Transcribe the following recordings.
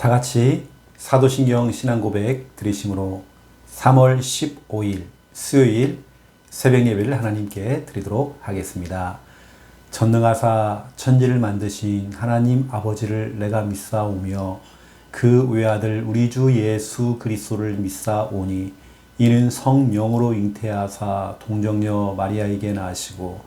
다 같이 사도신경 신앙고백 드리심으로 3월 15일 수요일 새벽 예배를 하나님께 드리도록 하겠습니다. 전능하사 천지를 만드신 하나님 아버지를 내가 믿사오며 그 외아들 우리 주 예수 그리스도를 믿사오니 이는 성령으로 잉태하사 동정녀 마리아에게 나시고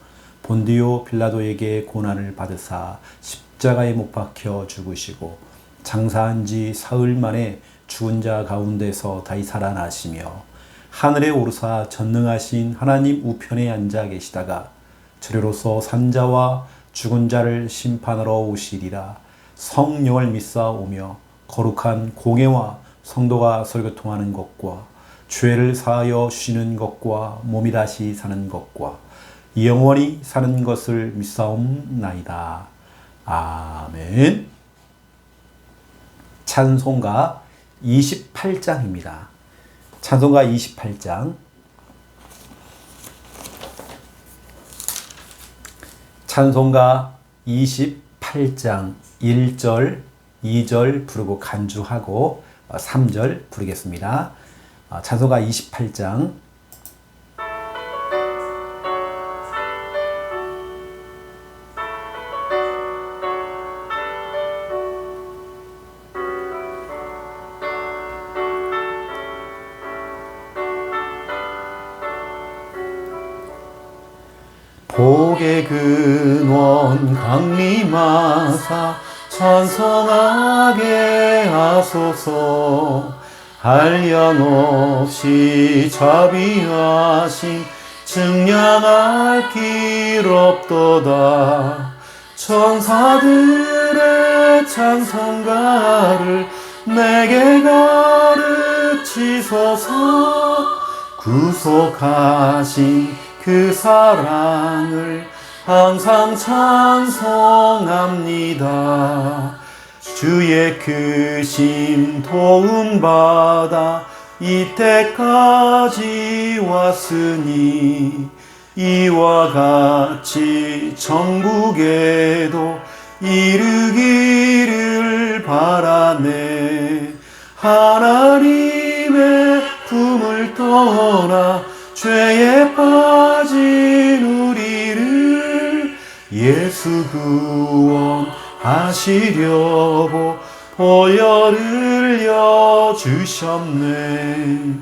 본디오 빌라도에게 고난을 받으사 십자가에 못 박혀 죽으시고 장사한 지 사흘 만에 죽은 자 가운데서 다시 살아나시며 하늘에 오르사 전능하신 하나님 우편에 앉아 계시다가 저리로서 산자와 죽은 자를 심판하러 오시리라. 성령을 믿사오며 거룩한 공예와 성도가 설교통하는 것과 죄를 사하여 주시는 것과 몸이 다시 사는 것과 영원히 사는 것을 믿사옵나이다. 아멘. 찬송가 28장입니다. 찬송가 28장. 찬송가 28장 1절, 2절 부르고 간주하고 3절 부르겠습니다. 찬송가 28장. 복의 근원 강림하사 찬송하게 하소서. 한량없이 자비하신 증량할 길 없도다. 천사들의 찬송가를 내게 가르치소서. 구속하신 그 사랑을 항상 찬송합니다. 주의 크심 도움받아 이때까지 왔으니 이와 같이 천국에도 이르기를 바라네. 하나님의 품을 떠나 죄에 빠진 우리를 예수 구원하시려고 보혈을 흘려주셨네.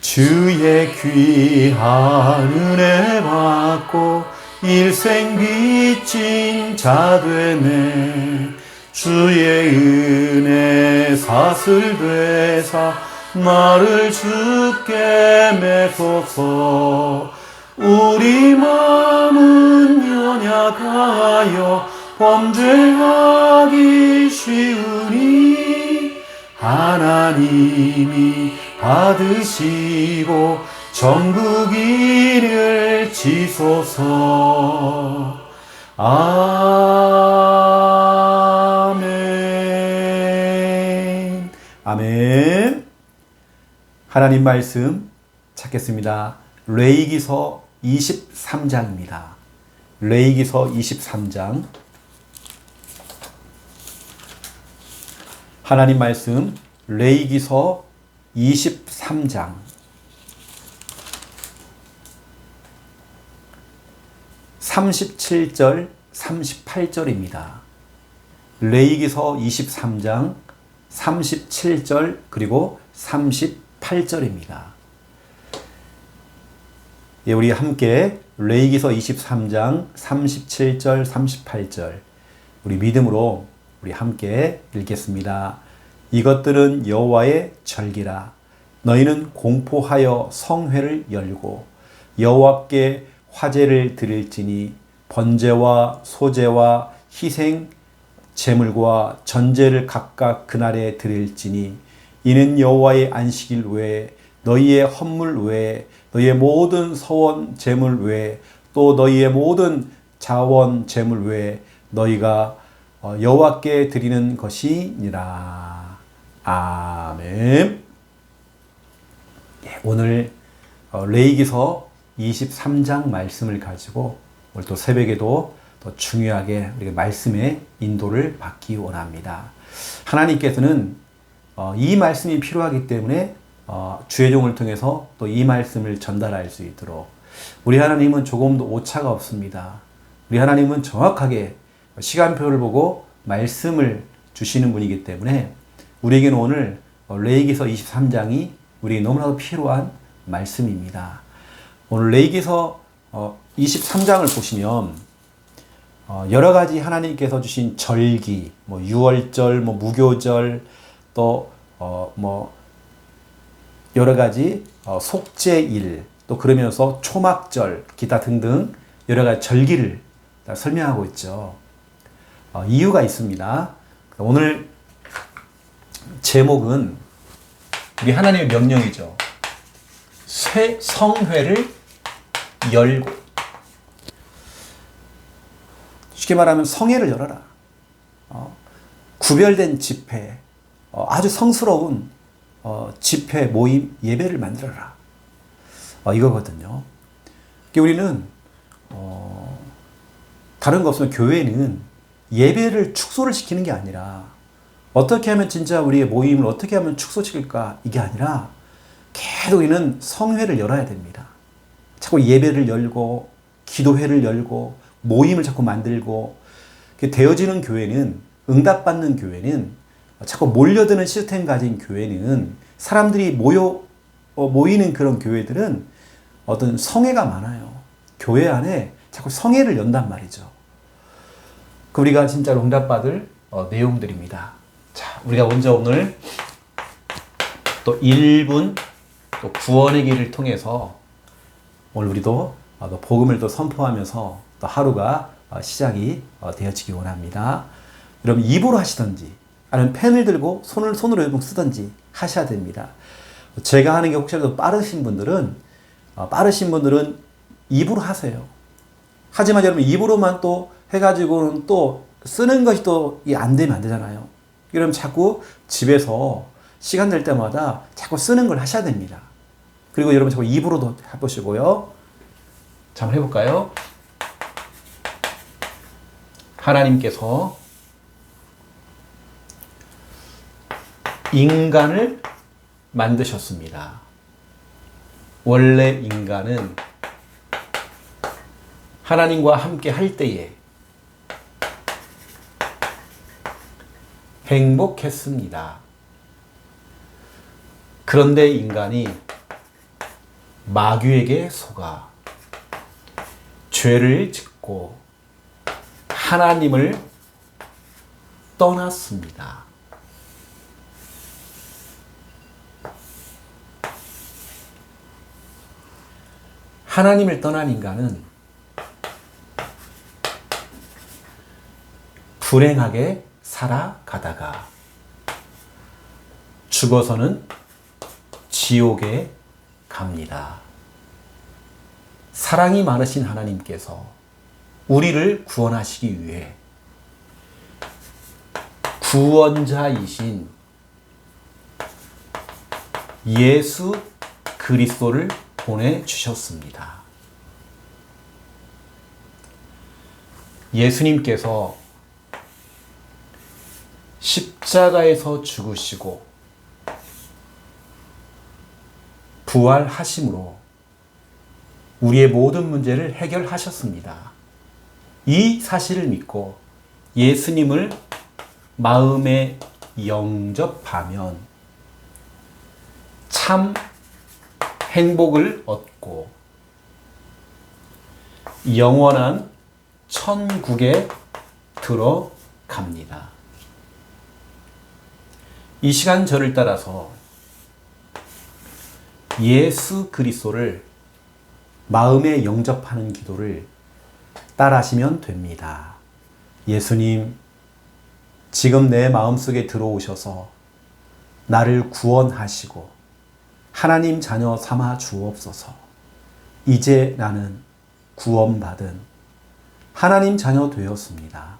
주의 귀한 은혜 받고 일생 빚진 자 되네. 주의 은혜 사슬 되사 나를 주께 메소서. 우리 마음은 연약하여 범죄하기 쉬우니 하나님이 받으시고 전국 일을 지소서. 아멘. 아멘. 하나님 말씀 찾겠습니다. 레위기서 23장입니다. 레위기서 23장. 하나님 말씀 레위기서 23장. (37절) (38절입니다) 레위기서 23장 37절 그리고 38절입니다. 예, 우리 함께 레위기서 23장 37절 38절 우리 믿음으로 우리 함께 읽겠습니다. 이것들은 여호와의 절기라. 너희는 공포하여 성회를 열고 여호와께 화제를 드릴지니 번제와 소제와 희생 제물과 전제를 각각 그날에 드릴지니 이는 여호와의 안식일 외에 너희의 헌물 외에 너희의 모든 서원 제물 외에 또 너희의 모든 자원 제물 외에 너희가 여호와께 드리는 것이니라. 아멘. 예, 오늘 레위기서 23장 말씀을 가지고 오늘 또 새벽에도 더 중요하게 우리가 말씀의 인도를 받기 원합니다. 하나님께서는 이 말씀이 필요하기 때문에 주의 종을 통해서 또 이 말씀을 전달할 수 있도록, 우리 하나님은 조금도 오차가 없습니다. 우리 하나님은 정확하게 시간표를 보고 말씀을 주시는 분이기 때문에 우리에게는 오늘 레위기서 23장이 우리에게 너무나도 필요한 말씀입니다. 오늘 레위기서 23장을 보시면 여러 가지 하나님께서 주신 절기, 유월절, 무교절, 또 여러 가지 속죄일, 또 그러면서 초막절, 기타 등등 여러 가지 절기를 다 설명하고 있죠. 이유가 있습니다. 오늘 제목은 우리 하나님의 명령이죠. 성회를 열고, 쉽게 말하면 성회를 열어라. 구별된 집회, 아주 성스러운 집회, 모임, 예배를 만들어라. 이거거든요. 우리는 다른 거 없으면 교회는 예배를 축소를 시키는 게 아니라 어떻게 하면 진짜 우리의 모임을 어떻게 하면 축소시킬까, 이게 아니라 계속 우리는 성회를 열어야 됩니다. 자꾸 예배를 열고 기도회를 열고 모임을 자꾸 만들고, 되어지는 교회는, 응답받는 교회는, 자꾸 몰려드는 시스템 가진 교회는, 사람들이 모이는 그런 교회들은 어떤 성회가 많아요. 교회 안에 자꾸 성회를 연단 말이죠. 우리가 진짜로 응답받을 내용들입니다. 자, 우리가 먼저 오늘 또 1분 또 구원의 길을 통해서 오늘 우리도 또 복음을 또 선포하면서 또 하루가 시작이 되어지기 원합니다. 여러분, 입으로 하시든지 아니면 펜을 들고 손으로 쓰든지 하셔야 됩니다. 제가 하는 게 혹시라도 빠르신 분들은 입으로 하세요. 하지만 여러분, 입으로만 또 해가지고는 또 쓰는 것이 또 안 되면 안 되잖아요. 그럼 자꾸 집에서 시간 될 때마다 자꾸 쓰는 걸 하셔야 됩니다. 그리고 여러분 자꾸 입으로도 해보시고요. 자, 한번 해볼까요? 하나님께서 인간을 만드셨습니다. 원래 인간은 하나님과 함께 할 때에 행복했습니다. 그런데 인간이 마귀에게 속아 죄를 짓고 하나님을 떠났습니다. 하나님을 떠난 인간은 불행하게 살아가다가 죽어서는 지옥에 갑니다. 사랑이 많으신 하나님께서 우리를 구원하시기 위해 구원자이신 예수 그리스도를 보내주셨습니다. 예수님께서 십자가에서 죽으시고 부활하심으로 우리의 모든 문제를 해결하셨습니다. 이 사실을 믿고 예수님을 마음에 영접하면 참 행복을 얻고 영원한 천국에 들어갑니다. 이 시간 저를 따라서 예수 그리스도를 마음에 영접하는 기도를 따라하시면 됩니다. 예수님, 지금 내 마음속에 들어오셔서 나를 구원하시고 하나님 자녀 삼아 주옵소서. 이제 나는 구원받은 하나님 자녀 되었습니다.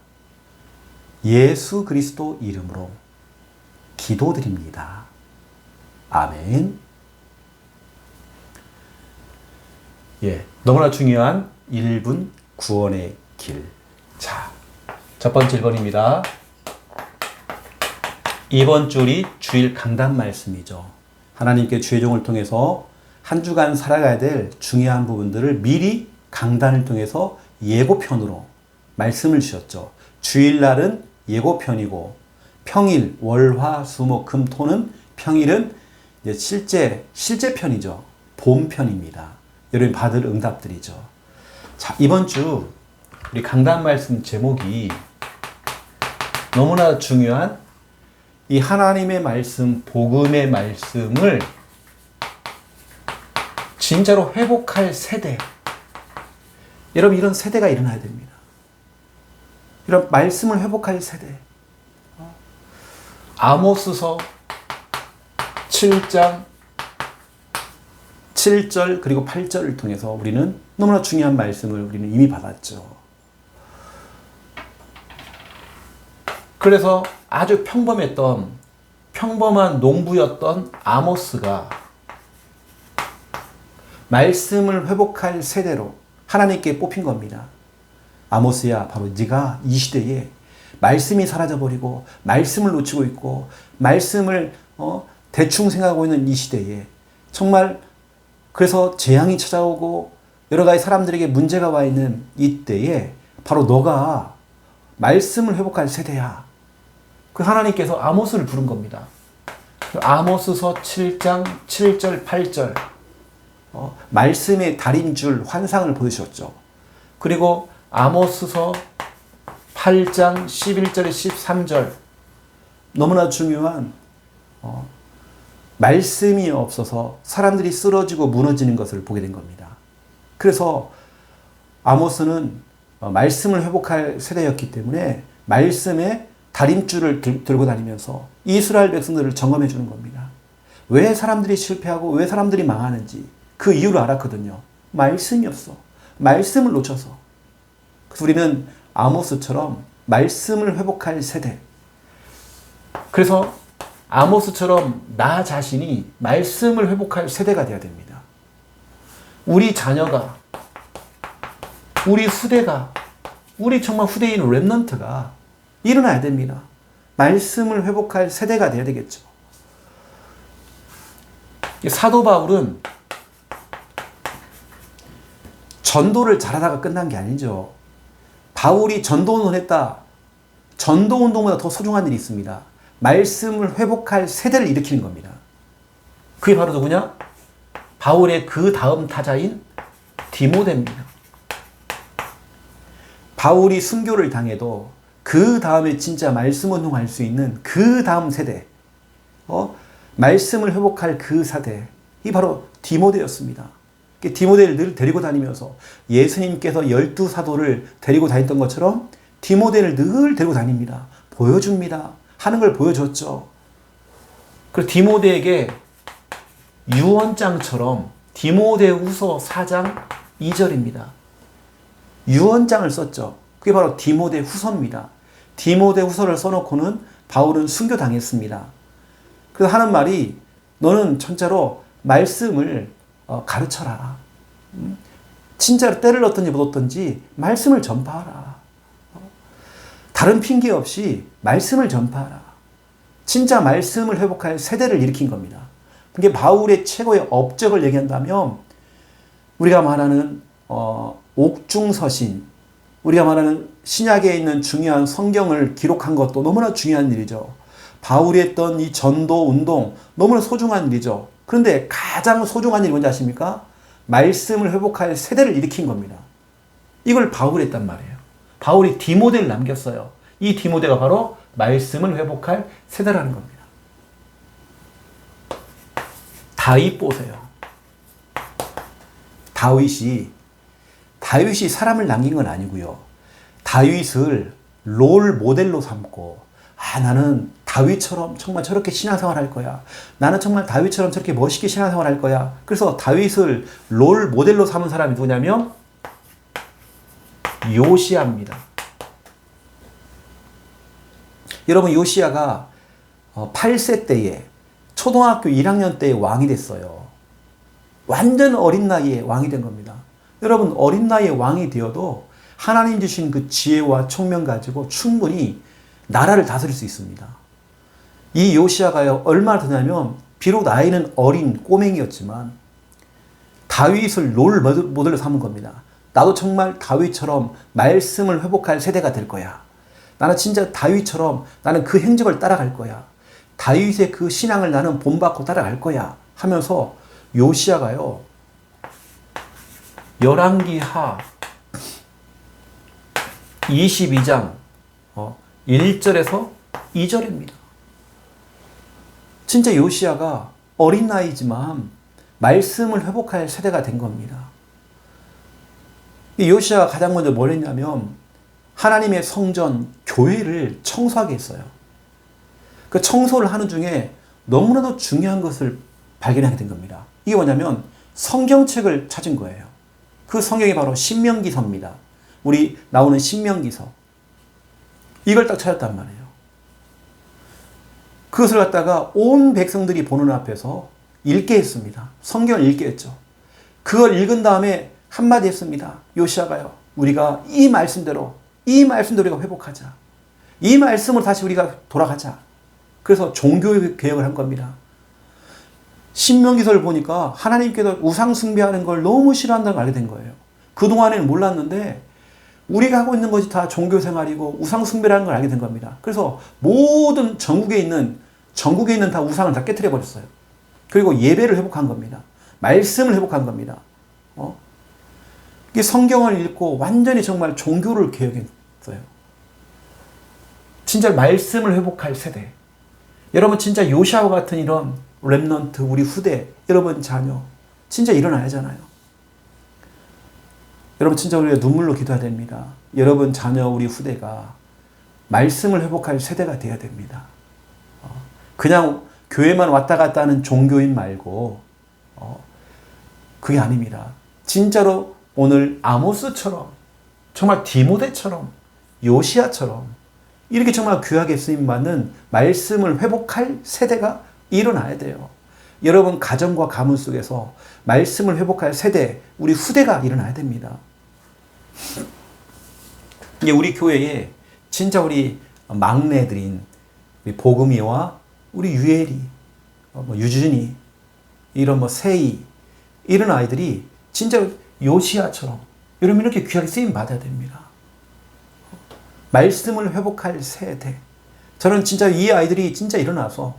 예수 그리스도 이름으로 기도드립니다. 아멘. 너무나 중요한 1분 구원의 길. 자, 첫 번째 1번입니다. 이번 주 우리 주일 강단 말씀이죠. 하나님께 주의 종을 통해서 한 주간 살아가야 될 중요한 부분들을 미리 강단을 통해서 예고편으로 말씀을 주셨죠. 주일날은 예고편이고 평일, 월, 화, 수, 목, 금, 토는 평일은 이제 실제 편이죠. 본편입니다. 여러분 받을 응답들이죠. 자, 이번 주 우리 강단 말씀 제목이 너무나 중요한 이 하나님의 말씀, 복음의 말씀을 진짜로 회복할 세대. 여러분, 이런 세대가 일어나야 됩니다. 이런 말씀을 회복할 세대. 아모스서 7장 7절 그리고 8절을 통해서 우리는 너무나 중요한 말씀을 우리는 이미 받았죠. 그래서 아주 평범한 농부였던 아모스가 말씀을 회복할 세대로 하나님께 뽑힌 겁니다. 아모스야, 바로 네가 이 시대에 말씀이 사라져버리고 말씀을 놓치고 있고 말씀을 대충 생각하고 있는 이 시대에 정말 그래서 재앙이 찾아오고 여러 가지 사람들에게 문제가 와 있는 이때에 바로 너가 말씀을 회복할 세대야. 그 하나님께서 아모스를 부른 겁니다. 아모스서 7장 7절 8절 말씀의 달인줄 환상을 보여주셨죠. 그리고 아모스서 8장 11절에 13절 너무나 중요한 말씀이 없어서 사람들이 쓰러지고 무너지는 것을 보게 된 겁니다. 그래서 아모스는 말씀을 회복할 세대였기 때문에 말씀의 다림줄을 들고 다니면서 이스라엘 백성들을 점검해 주는 겁니다. 왜 사람들이 실패하고 왜 사람들이 망하는지 그 이유를 알았거든요. 말씀이 없어. 말씀을 놓쳐서. 그래서 우리는 아모스처럼 말씀을 회복할 세대. 그래서 아모스처럼 나 자신이 말씀을 회복할 세대가 되어야 됩니다. 우리 자녀가, 우리 후대가, 우리 정말 후대인 랩넌트가 일어나야 됩니다. 말씀을 회복할 세대가 되어야 되겠죠. 사도 바울은 전도를 잘하다가 끝난 게 아니죠. 바울이 전도운동을 했다. 전도운동보다 더 소중한 일이 있습니다. 말씀을 회복할 세대를 일으키는 겁니다. 그게 바로 누구냐? 바울의 그 다음 타자인 디모데입니다. 바울이 순교를 당해도 그 다음에 진짜 말씀 운동할 수 있는 그 다음 세대, 말씀을 회복할 그 세대, 이 바로 디모데였습니다. 디모데를 늘 데리고 다니면서 예수님께서 12사도를 데리고 다녔던 것처럼 디모데를 늘 데리고 다닙니다. 보여줍니다. 하는 걸 보여줬죠. 그리고 디모데에게 유언장처럼 디모데후서 4장 2절입니다. 유언장을 썼죠. 그게 바로 디모데후서입니다. 디모데후서를 써놓고는 바울은 순교당했습니다. 그래서 하는 말이 너는 진짜로 말씀을 가르쳐라. 진짜로 때를 넣든지 못 얻든지 말씀을 전파하라. 다른 핑계 없이 말씀을 전파하라. 진짜 말씀을 회복할 세대를 일으킨 겁니다. 이게 바울의 최고의 업적을 얘기한다면 우리가 말하는 옥중서신, 우리가 말하는 신약에 있는 중요한 성경을 기록한 것도 너무나 중요한 일이죠. 바울이 했던 이 전도 운동 너무나 소중한 일이죠. 그런데 가장 소중한 일이 뭔지 아십니까? 말씀을 회복할 세대를 일으킨 겁니다. 이걸 바울이 했단 말이에요. 바울이 디모데를 남겼어요. 이 디모데가 바로 말씀을 회복할 세대라는 겁니다. 다윗 보세요. 다윗이 사람을 남긴 건 아니고요. 다윗을 롤 모델로 삼고 나는 다윗처럼 정말 저렇게 신앙생활 할 거야. 나는 정말 다윗처럼 저렇게 멋있게 신앙생활 할 거야. 그래서 다윗을 롤 모델로 삼은 사람이 누구냐면 요시야입니다. 여러분 요시야가 8세 때에 초등학교 1학년 때에 왕이 됐어요. 완전 어린 나이에 왕이 된 겁니다. 여러분 어린 나이에 왕이 되어도 하나님 주신 그 지혜와 총명 가지고 충분히 나라를 다스릴 수 있습니다. 이 요시야가요 얼마나 되냐면 비록 나이는 어린 꼬맹이였지만 다윗을 롤 모델로 삼은 겁니다. 나도 정말 다윗처럼 말씀을 회복할 세대가 될 거야. 나는 진짜 다윗처럼 나는 그 행적을 따라갈 거야. 다윗의 그 신앙을 나는 본받고 따라갈 거야 하면서 요시야가요 열왕기하 22장 1절에서 2절입니다. 진짜 요시야가 어린 나이지만 말씀을 회복할 세대가 된 겁니다. 이 요시야가 가장 먼저 뭘 했냐면 하나님의 성전, 교회를 청소하게 했어요. 그 청소를 하는 중에 너무나도 중요한 것을 발견하게 된 겁니다. 이게 뭐냐면 성경책을 찾은 거예요. 그 성경이 바로 신명기서입니다. 우리 나오는 신명기서. 이걸 딱 찾았단 말이에요. 그것을 갖다가 온 백성들이 보는 앞에서 읽게 했습니다. 성경을 읽게 했죠. 그걸 읽은 다음에 한마디 했습니다. 요시야가요. 우리가 이 말씀대로 우리가 회복하자. 이 말씀으로 다시 우리가 돌아가자. 그래서 종교개혁을 한 겁니다. 신명기서를 보니까 하나님께서 우상 숭배하는 걸 너무 싫어한다는 걸 알게 된 거예요. 그동안에는 몰랐는데 우리가 하고 있는 것이 다 종교생활이고 우상 숭배라는 걸 알게 된 겁니다. 그래서 모든 전국에 있는 다 우상을 다 깨트려 버렸어요. 그리고 예배를 회복한 겁니다. 말씀을 회복한 겁니다. 이 성경을 읽고 완전히 정말 종교를 개혁했어요. 진짜 말씀을 회복할 세대. 여러분 진짜 요시야와 같은 이런 렘넌트 우리 후대 여러분 자녀 진짜 일어나야 하잖아요. 여러분 진짜 우리가 눈물로 기도해야 됩니다. 여러분 자녀 우리 후대가 말씀을 회복할 세대가 되어야 됩니다. 그냥 교회만 왔다 갔다 하는 종교인 말고 그게 아닙니다. 진짜로 오늘 아모스처럼 정말 디모데처럼 요시야처럼 이렇게 정말 귀하게 쓰임받는 말씀을 회복할 세대가 일어나야 돼요. 여러분 가정과 가문 속에서 말씀을 회복할 세대 우리 후대가 일어나야 됩니다. 이게 우리 교회에 진짜 우리 막내들인 우리 복음이와 우리 유엘이 유준이 이런 세이 이런 아이들이 진짜 요시야처럼 여러분 이렇게 귀하게 쓰임 받아야 됩니다. 말씀을 회복할 세대. 저는 진짜 이 아이들이 진짜 일어나서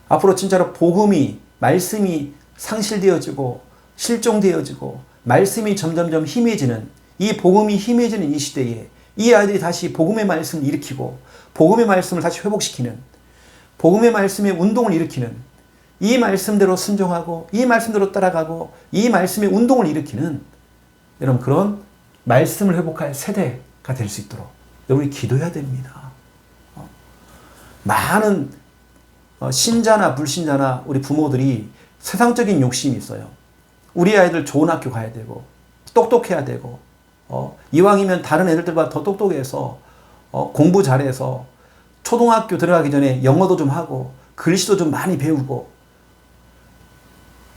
앞으로 진짜로 복음이 말씀이 상실되어지고 실종되어지고 말씀이 점점점 희미해지는 이 복음이 희미해지는 이 시대에 이 아이들이 다시 복음의 말씀을 일으키고 복음의 말씀을 다시 회복시키는 복음의 말씀의 운동을 일으키는 이 말씀대로 순종하고 이 말씀대로 따라가고 이 말씀의 운동을 일으키는 여러분 그런 말씀을 회복할 세대가 될 수 있도록 여러분이 기도해야 됩니다. 많은 신자나 불신자나 우리 부모들이 세상적인 욕심이 있어요. 우리 아이들 좋은 학교 가야 되고 똑똑해야 되고 이왕이면 다른 애들보다 더 똑똑해서 공부 잘해서 초등학교 들어가기 전에 영어도 좀 하고 글씨도 좀 많이 배우고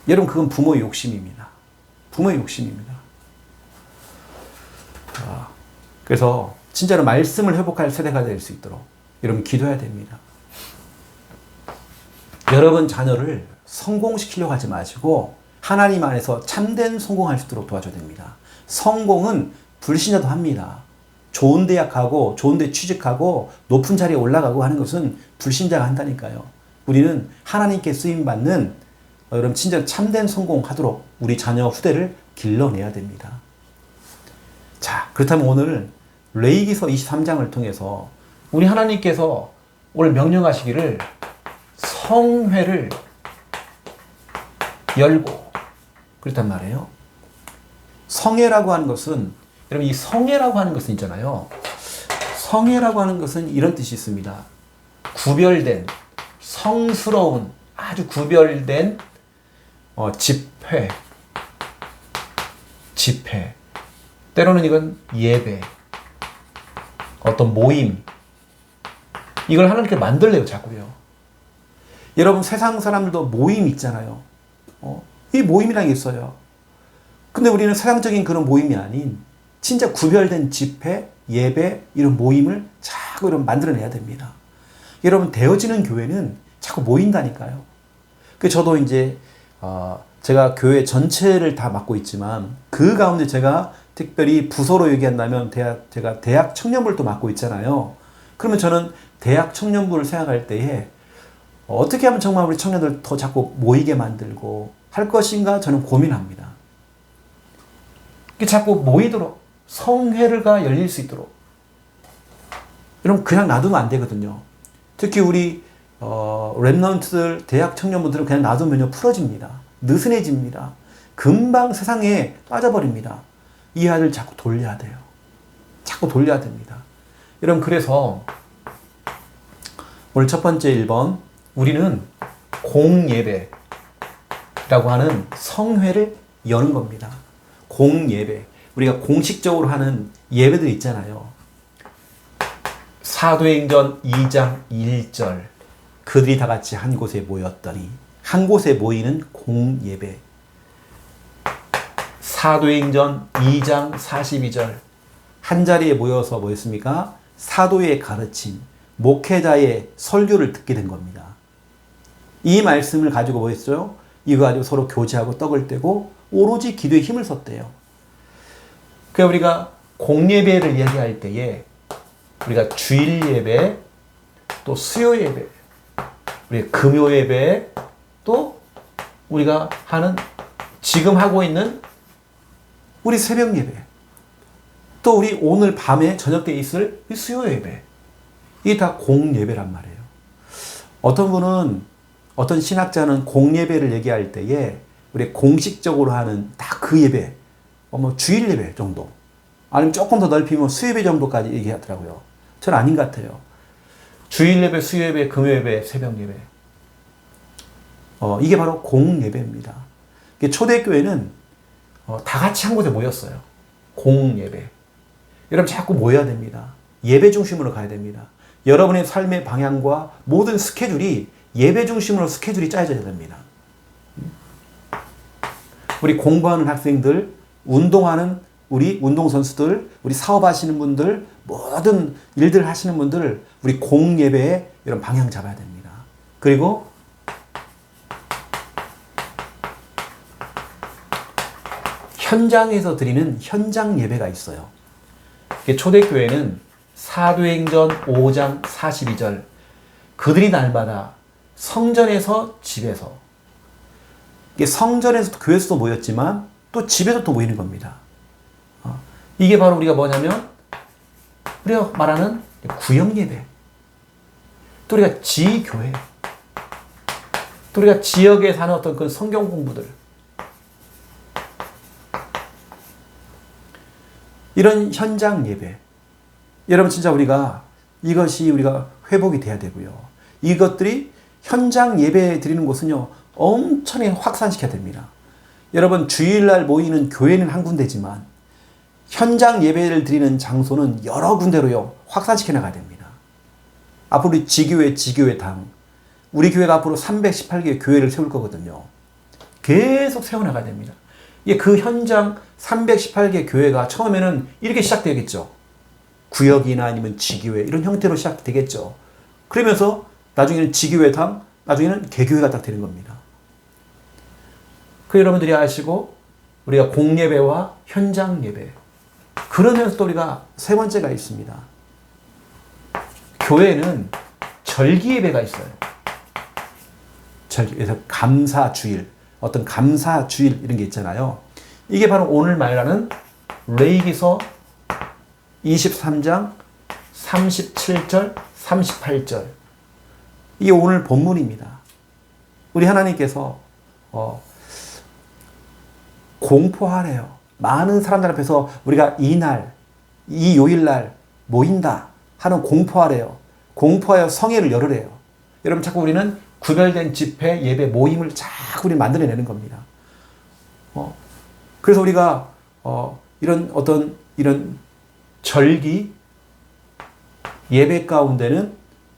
여러분 그건 부모의 욕심입니다. 부모의 욕심입니다. 그래서 진짜로 말씀을 회복할 세대가 될 수 있도록 여러분 기도해야 됩니다. 여러분 자녀를 성공시키려고 하지 마시고 하나님 안에서 참된 성공할 수 있도록 도와줘야 됩니다. 성공은 불신자도 합니다. 좋은 대학 가고 좋은 데 취직하고 높은 자리에 올라가고 하는 것은 불신자가 한다니까요. 우리는 하나님께 쓰임받는 여러분 진짜 참된 성공하도록 우리 자녀 후대를 길러내야 됩니다. 자, 그렇다면 오늘 레위기서 23장을 통해서 우리 하나님께서 오늘 명령하시기를 성회를 열고 그렇단 말이에요. 성회라고 하는 것은 여러분 이 성회라고 하는 것은 있잖아요. 성회라고 하는 것은 이런 뜻이 있습니다. 구별된 성스러운 아주 구별된 집회 때로는 이건 예배 어떤 모임 이걸 하나님께 만들래요, 자꾸요. 여러분, 세상 사람들도 모임 있잖아요. 이 모임이란 게 있어요. 근데 우리는 세상적인 그런 모임이 아닌 진짜 구별된 집회, 예배, 이런 모임을 자꾸 이런 만들어내야 됩니다. 여러분, 되어지는 교회는 자꾸 모인다니까요. 그 저도 이제 제가 교회 전체를 다 맡고 있지만 그 가운데 제가 특별히 부서로 얘기한다면 제가 대학 청년부를 또 맡고 있잖아요. 그러면 저는 대학 청년부를 생각할 때에 어떻게 하면 정말 우리 청년들 더 자꾸 모이게 만들고 할 것인가 저는 고민합니다. 자꾸 모이도록 성회가 열릴 수 있도록. 여러분, 그냥 놔두면 안 되거든요. 특히 우리 랩런트들, 대학 청년분들은 그냥 놔두면요 풀어집니다. 느슨해집니다. 금방 세상에 빠져버립니다. 이 아이를 자꾸 돌려야 돼요. 자꾸 돌려야 됩니다. 여러분, 그래서 오늘 첫 번째 1번, 우리는 공예배라고 하는 성회를 여는 겁니다. 공예배. 우리가 공식적으로 하는 예배들 있잖아요. 사도행전 2장 1절. 그들이 다 같이 한 곳에 모였더니, 한 곳에 모이는 공예배. 사도행전 2장 42절. 한 자리에 모여서 뭐였습니까? 사도의 가르침, 목회자의 설교를 듣게 된 겁니다. 이 말씀을 가지고 뭐 했어요? 이거 가지고 서로 교제하고 떡을 떼고 오로지 기도에 힘을 썼대요. 그러니까 우리가 공예배를 얘기할 때에 우리가 주일 예배, 또 수요 예배, 우리 금요 예배, 또 우리가 하는 지금 하고 있는 우리 새벽 예배, 또 우리 오늘 밤에 저녁 때 있을 수요 예배, 이게 다 공예배란 말이에요. 어떤 분은, 어떤 신학자는 공예배를 얘기할 때에 우리 공식적으로 하는 딱 그 예배, 뭐 주일 예배 정도, 아니면 조금 더 넓히면 수예배 정도까지 얘기하더라고요. 저는 아닌 것 같아요. 주일 예배, 수요 예배, 금요 예배, 새벽 예배, 이게 바로 공예배입니다. 초대교회는 다 같이 한 곳에 모였어요. 공예배. 여러분, 자꾸 모여야 됩니다. 예배 중심으로 가야 됩니다. 여러분의 삶의 방향과 모든 스케줄이 예배 중심으로 스케줄이 짜여져야 됩니다. 우리 공부하는 학생들, 운동하는 우리 운동선수들, 우리 사업하시는 분들, 모든 일들 하시는 분들, 우리 공예배에 이런 방향 잡아야 됩니다. 그리고 현장에서 드리는 현장 예배가 있어요. 초대교회는 사도행전 5장 42절, 그들이 날마다 성전에서 집에서, 성전에서도 교회에서도 모였지만 또 집에서 또 모이는 겁니다. 이게 바로 우리가 뭐냐면 우리가 말하는 구역 예배, 또 우리가 지교회, 또 우리가 지역에 사는 어떤 그 성경 공부들, 이런 현장 예배. 여러분, 진짜 이것이 우리가 회복이 돼야 되고요. 이것들이 현장 예배 드리는 곳은요, 엄청나게 확산시켜야 됩니다. 여러분, 주일날 모이는 교회는 한 군데지만 현장 예배를 드리는 장소는 여러 군데로요, 확산시켜 나가야 됩니다. 앞으로 우리 지교회당, 우리 교회가 앞으로 318개의 교회를 세울 거거든요. 계속 세워나가야 됩니다. 그 현장 318개 교회가 처음에는 이렇게 시작되겠죠. 구역이나 아니면 지교회, 이런 형태로 시작되겠죠. 그러면서 나중에는 지교회당, 나중에는 개교회가 딱 되는 겁니다. 그 여러분들이 아시고, 우리가 공예배와 현장 예배, 그러면서 또 우리가 세 번째가 있습니다. 교회는 절기 예배가 있어요. 그래서 감사주일, 어떤 감사주일 이런 게 있잖아요. 이게 바로 오늘 말하는 레위기서 23장 37절, 38절. 이게 오늘 본문입니다. 우리 하나님께서 공포하래요. 많은 사람들 앞에서 우리가 이 요일날 모인다 하는 공포하래요. 공포하여 성회를 열으래요. 여러분, 자꾸 우리는 구별된 집회, 예배, 모임을 자꾸 우리 만들어내는 겁니다. 그래서 우리가 이런 절기 예배 가운데는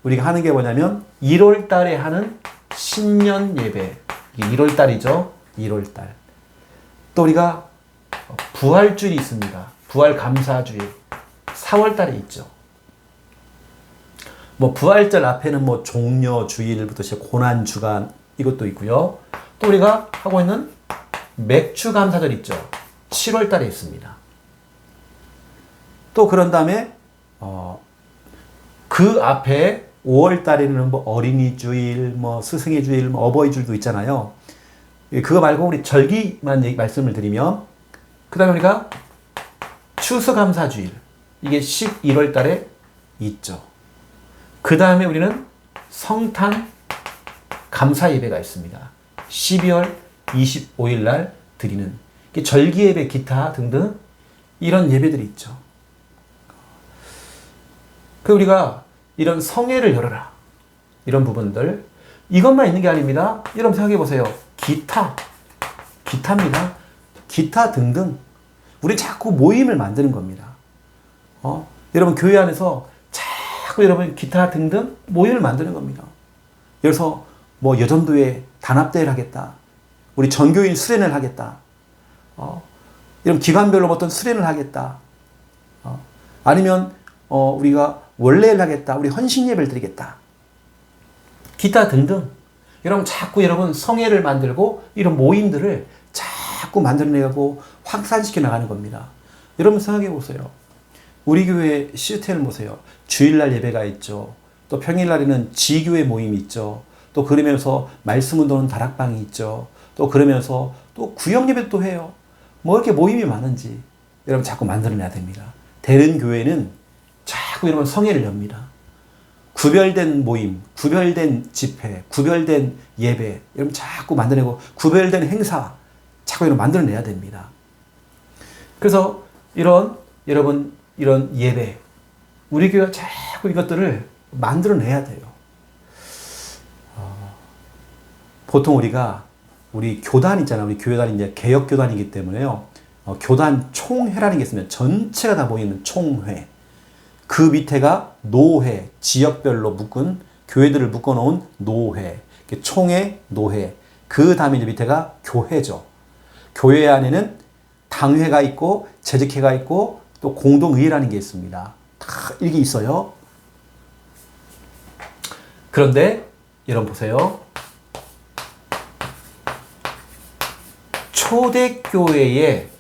우리가 하는 게 뭐냐면 1월 달에 하는 신년 예배. 이게 1월 달이죠. 1월 달. 또 우리가 부활주일이 있습니다. 부활 감사주일. 4월 달에 있죠. 뭐 부활절 앞에는 뭐 종려주일부터 시작 고난 주간 이것도 있고요. 또 우리가 하고 있는 맥주 감사절 있죠. 7월 달에 있습니다. 또 그런 다음에 그 앞에 5월 달에는 뭐 어린이주일, 뭐 스승의 주일, 뭐 어버이주일도 있잖아요. 그거 말고 우리 절기만 말씀을 드리면 그 다음에 우리가 추수감사주일 이게 11월 달에 있죠. 그 다음에 우리는 성탄 감사 예배가 있습니다. 12월 25일 날 드리는 절기 예배 기타 등등 이런 예배들이 있죠. 그 우리가 이런 성회를 열어라 이런 부분들 이것만 있는 게 아닙니다. 여러분 생각해 보세요. 기타입니다. 기타 등등 우리 자꾸 모임을 만드는 겁니다. 여러분 교회 안에서 자꾸 여러분 기타 등등 모임을 만드는 겁니다. 그래서 뭐 여전도에 단합대회를 하겠다. 우리 전교인 수련을 하겠다. 이런 기관별로 어떤 수련을 하겠다. 아니면 우리가 원래를 하겠다. 우리 헌신 예배를 드리겠다. 기타 등등. 여러분 자꾸 여러분 성회를 만들고 이런 모임들을 자꾸 만들어내고 확산시켜 나가는 겁니다. 여러분 생각해 보세요. 우리 교회 시스템을 보세요. 주일날 예배가 있죠. 또 평일날에는 지교회 모임이 있죠. 또 그러면서 말씀 운동은 다락방이 있죠. 또 그러면서 또 구역 예배도 해요. 뭐 이렇게 모임이 많은지 여러분 자꾸 만들어내야 됩니다. 되는 교회는 자꾸 여러분 성회를 엽니다. 구별된 모임, 구별된 집회, 구별된 예배 여러분 자꾸 만들어내고 구별된 행사 자꾸 여러분 만들어내야 됩니다. 그래서 여러분 이런 예배 우리 교회가 자꾸 이것들을 만들어내야 돼요. 보통 우리 교단 있잖아요. 우리 교회단이 이제 개혁교단이기 때문에요. 교단 총회라는 게 있습니다. 전체가 다 모이는 총회. 그 밑에가 노회, 지역별로 묶은 교회들을 묶어놓은 노회, 총회, 노회. 그 다음에 이제 밑에가 교회죠. 교회 안에는 당회가 있고 재직회가 있고 또 공동의회라는 게 있습니다. 다 이게 있어요. 그런데 여러분 보세요. 초대교회의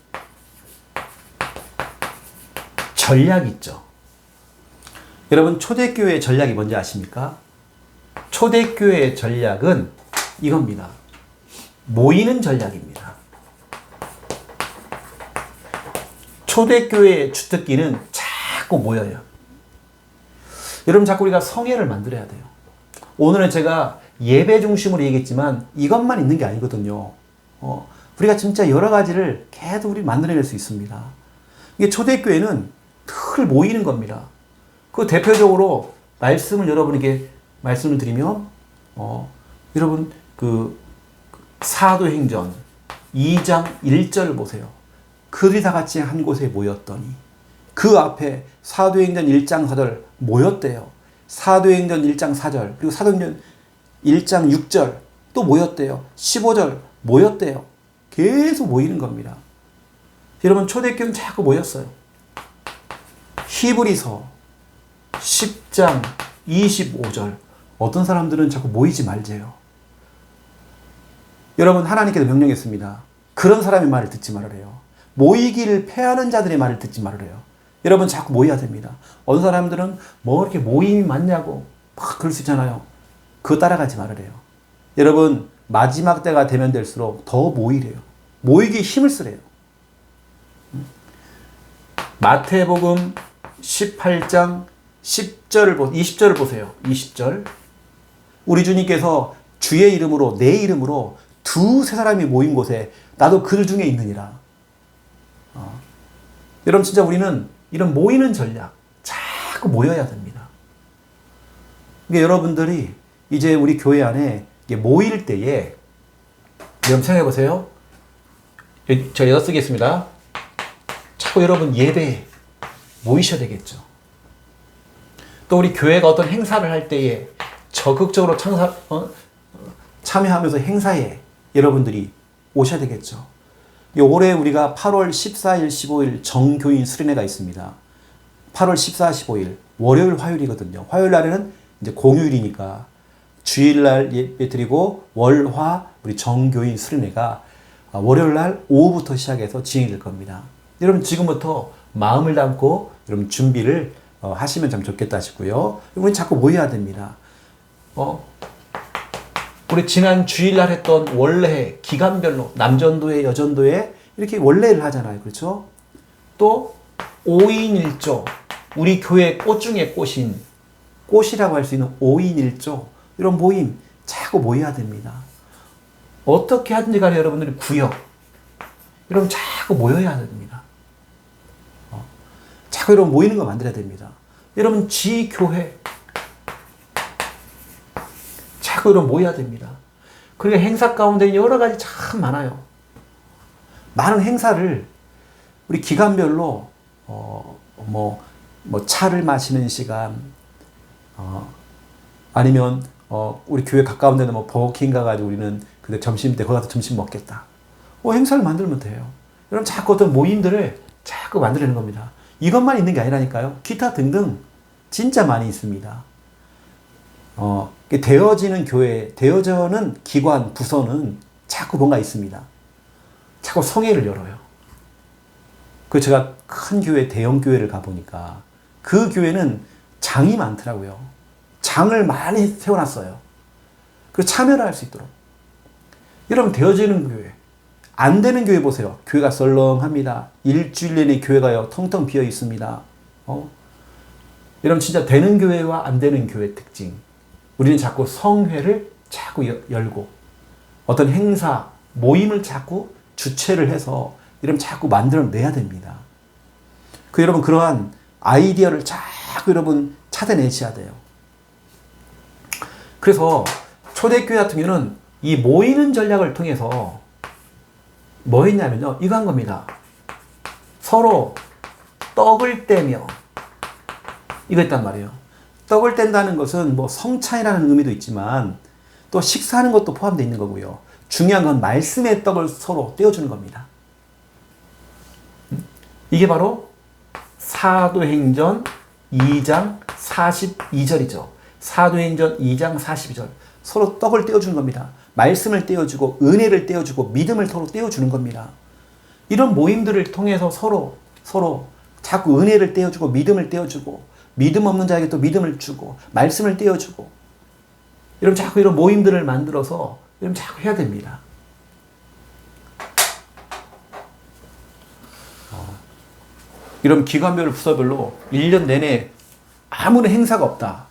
전략이 있죠. 여러분 초대교회의 전략이 뭔지 아십니까? 초대교회의 전략은 이겁니다. 모이는 전략입니다. 초대교회의 주특기는 자꾸 모여요. 여러분 자꾸 우리가 성회를 만들어야 돼요. 오늘은 제가 예배 중심으로 얘기했지만 이것만 있는 게 아니거든요. 우리가 진짜 여러 가지를 계속 우리 만들어낼 수 있습니다. 이게 초대교회는 늘 모이는 겁니다. 그 대표적으로 말씀을 여러분에게 말씀을 드리면 여러분 그 사도행전 2장 1절을 보세요. 그들이 다 같이 한 곳에 모였더니 그 앞에 사도행전 1장 4절 모였대요. 사도행전 1장 4절 그리고 사도행전 1장 6절 또 모였대요. 15절 모였대요. 계속 모이는 겁니다. 여러분 초대교회는 자꾸 모였어요. 히브리서 10장 25절 어떤 사람들은 자꾸 모이지 말재요. 여러분 하나님께서 명령했습니다. 그런 사람의 말을 듣지 말으래요. 모이기를 패하는 자들의 말을 듣지 말으래요. 여러분 자꾸 모여야 됩니다. 어떤 사람들은 뭐 이렇게 모임이 많냐고 막 그럴 수 있잖아요. 그거 따라가지 말으래요. 여러분 마지막 때가 되면 될수록 더 모이래요. 모이기에 힘을 쓰래요. 마태복음 18장 20절을 보세요. 20절. 우리 주님께서 주의 이름으로 내 이름으로 두세 사람이 모인 곳에 나도 그들 중에 있느니라. 여러분 진짜 우리는 이런 모이는 전략 자꾸 모여야 됩니다. 그러니까 여러분들이 이제 우리 교회 안에 모일 때에 여러분 생각해 보세요. 제가 여기다 쓰겠습니다. 자꾸 여러분 예배에 모이셔야 되겠죠. 또 우리 교회가 어떤 행사를 할 때에 적극적으로 참여하면서 행사에 여러분들이 오셔야 되겠죠. 올해 우리가 8월 14일, 15일 정교인 수련회가 있습니다. 8월 14, 15일 월요일, 화요일이거든요. 화요일 날에는 이제 공휴일이니까 주일날 예배 드리고 월화 우리 정교인 수련회가 월요일 날 오후부터 시작해서 진행이 될 겁니다. 여러분 지금부터 마음을 담고 여러분 준비를 하시면 참 좋겠다 싶고요. 우리 자꾸 모여야 됩니다. 우리 지난 주일날 했던 원래 기간별로 남전도회, 여전도회 이렇게 원래를 하잖아요. 그렇죠? 또 5인 1조 우리 교회 꽃 중에 꽃이라고 할 수 있는 5인 1조 이런 모임 자꾸 모여야 됩니다. 어떻게 하든지 간에 여러분들이 구역 여러분 자꾸 모여야 됩니다. 자꾸 여러분 모이는 거 만들어야 됩니다. 여러분 지교회 자꾸 여러분 모여야 됩니다. 그러니까 행사 가운데 여러 가지 참 많아요. 많은 행사를 우리 기간별로 차를 마시는 시간 아니면 우리 교회 가까운 데는 버거킹 가가지고 우리는 근데 점심 때 거기 가서 점심 먹겠다. 행사를 만들면 돼요. 여러분 자꾸 어떤 모임들을 자꾸 만들어내는 겁니다. 이것만 있는 게 아니라니까요. 기타 등등 진짜 많이 있습니다. 되어지는 교회, 되어지는 기관, 부서는 자꾸 뭔가 있습니다. 자꾸 성회를 열어요. 그 제가 큰 교회, 대형 교회를 가보니까 그 교회는 장이 많더라고요. 장을 많이 세워놨어요. 그래서 참여를 할 수 있도록. 여러분 되어지는 교회, 안 되는 교회 보세요. 교회가 썰렁합니다. 일주일 내내 교회가요 텅텅 비어 있습니다. 여러분 진짜 되는 교회와 안 되는 교회 특징. 우리는 자꾸 성회를 자꾸 열고 어떤 행사, 모임을 자꾸 주최를 해서 여러분 자꾸 만들어내야 됩니다. 여러분 그러한 아이디어를 자꾸 여러분 찾아내셔야 돼요. 그래서 초대교회 같은 경우는 이 모이는 전략을 통해서 뭐 했냐면요. 이거 한 겁니다. 서로 떡을 떼며 이거 했단 말이에요. 떡을 뗀다는 것은 성찬이라는 의미도 있지만 또 식사하는 것도 포함되어 있는 거고요. 중요한 건 말씀의 떡을 서로 떼어주는 겁니다. 이게 바로 사도행전 2장 42절이죠. 사도행전 2장 42절. 서로 떡을 떼어주는 겁니다. 말씀을 떼어주고 은혜를 떼어주고 믿음을 서로 떼어주는 겁니다. 이런 모임들을 통해서 서로 자꾸 은혜를 떼어주고 믿음을 떼어주고 믿음 없는 자에게 또 믿음을 주고 말씀을 떼어주고 여러분 자꾸 이런 모임들을 만들어서 여러분 자꾸 해야 됩니다. 이런 기관별 부서별로 1년 내내 아무런 행사가 없다.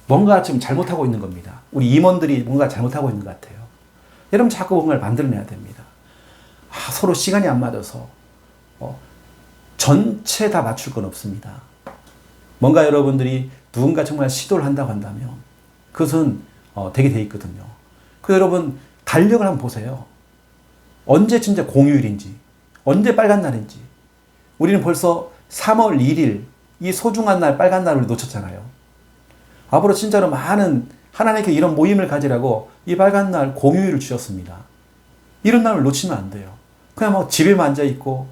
뭔가 지금 잘못하고 있는 겁니다. 우리 임원들이 뭔가 잘못하고 있는 것 같아요. 여러분 자꾸 뭔가를 만들어내야 됩니다. 서로 시간이 안 맞아서 전체 다 맞출 건 없습니다. 뭔가 여러분들이 누군가 정말 시도를 한다고 한다면 그것은 되게 돼 있거든요. 그래서 여러분 달력을 한번 보세요. 언제 진짜 공휴일인지 언제 빨간 날인지 우리는 벌써 3월 1일 이 소중한 날 빨간 날을 놓쳤잖아요. 앞으로 진짜로 많은 하나님께 이런 모임을 가지라고 이 빨간 날 공휴일을 주셨습니다. 이런 날을 놓치면 안 돼요. 그냥 집에만 앉아 있고